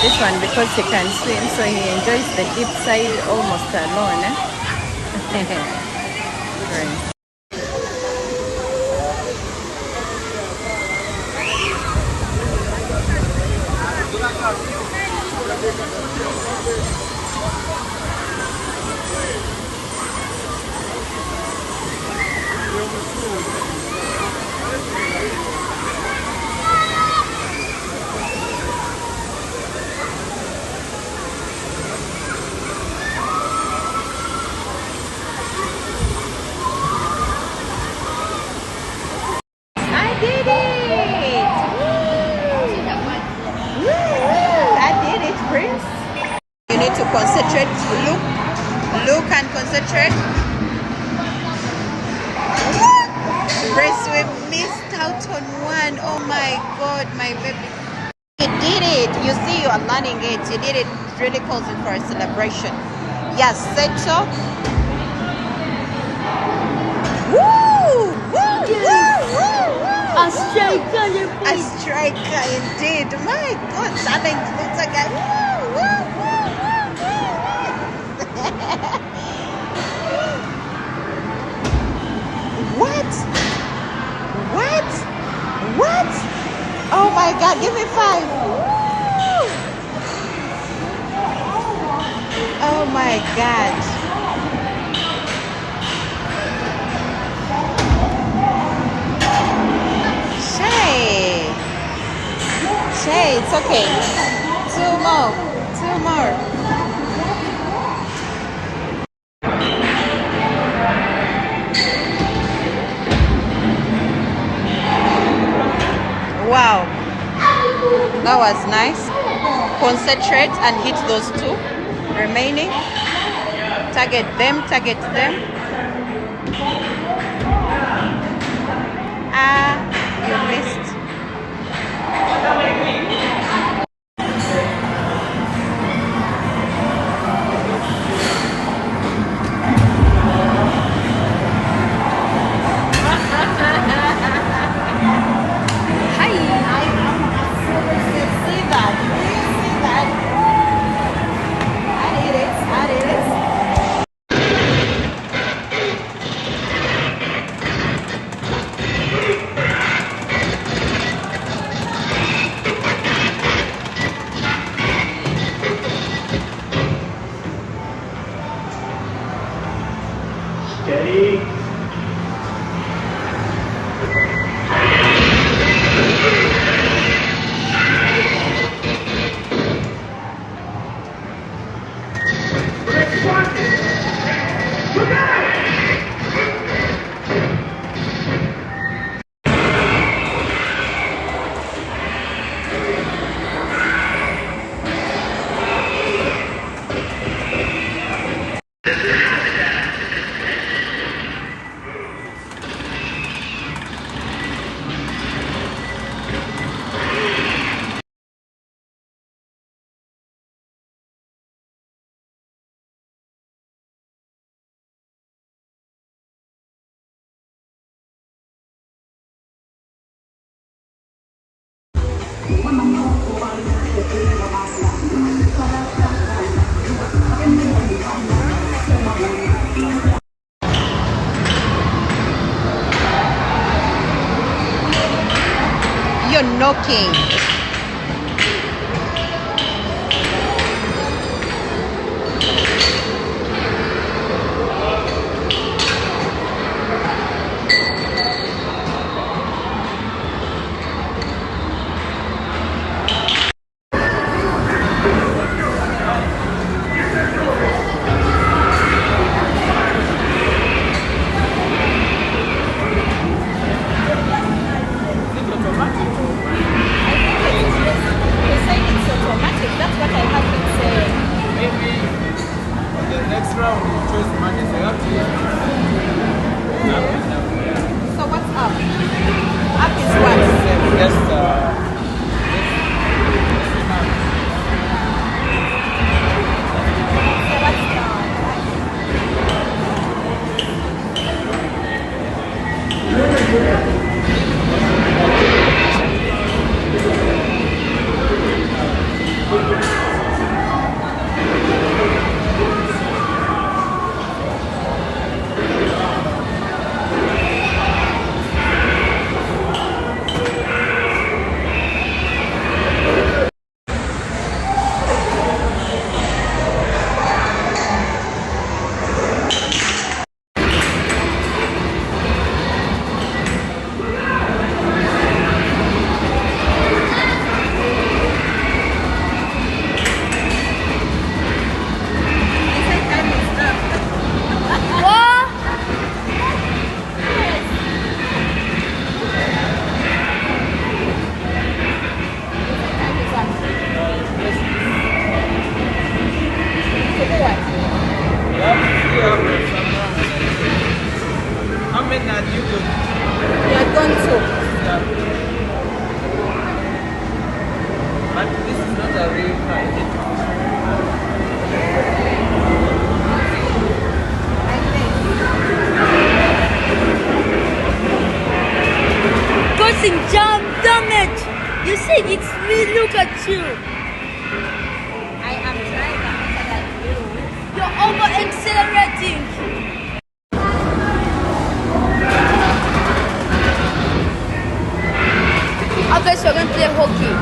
this one because he can swim, so he enjoys the deep side almost alone. Right. I did it! Woo! I did it, Prince. You need to concentrate. Look and concentrate. Prince, we missed out on one. Oh my God, my baby. You did it. You see, you are learning it. You did it. It really calls it for a celebration. Yes, Setso. Woo! Woo! Woo! Woo! Woo! A striker, you A striker indeed. My God, darling, it's a guy. Woo! Woo! Woo! Woo! What? What? What? Oh my God, give me 5. Woo! Oh my God. Shay, it's okay. 2 more. 2 more. Wow. That was nice. Concentrate and hit those 2 remaining. Target them, target them. Ah, you missed. Steady. You're knocking. said it's me. Look at you. I am trying to answer that you. You're over accelerating. Okay, so we're gonna play hockey.